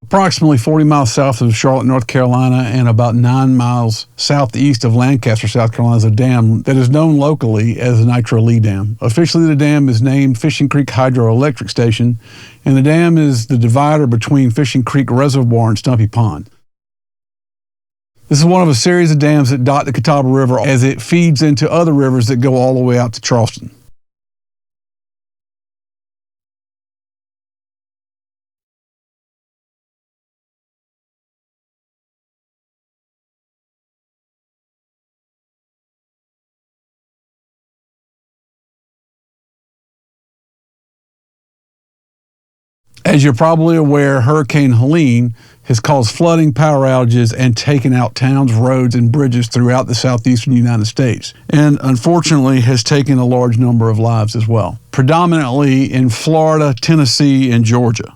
Approximately 40 miles south of Charlotte, North Carolina, and about 9 miles southeast of Lancaster, South Carolina, is a dam that is known locally as the Nitrolee Dam. Officially, the dam is named Fishing Creek Hydroelectric Station, and the dam is the divider between Fishing Creek Reservoir and Stumpy Pond. This is one of a series of dams that dot the Catawba River as it feeds into other rivers that go all the way out to Charleston. As you're probably aware, Hurricane Helene has caused flooding, power outages, and taken out towns, roads, and bridges throughout the southeastern United States, and unfortunately has taken a large number of lives as well, predominantly in Florida, Tennessee, and Georgia.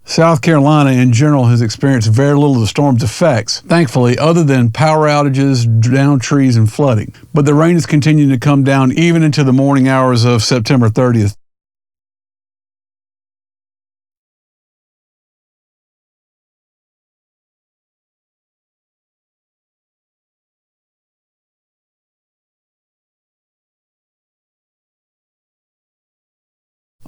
South Carolina in general has experienced very little of the storm's effects, thankfully, other than power outages, downed trees, and flooding. But the rain is continuing to come down even into the morning hours of September 30th.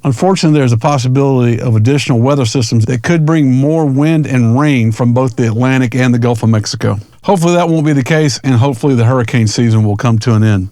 Unfortunately, there's a possibility of additional weather systems that could bring more wind and rain from both the Atlantic and the Gulf of Mexico. Hopefully that won't be the case, and hopefully the hurricane season will come to an end.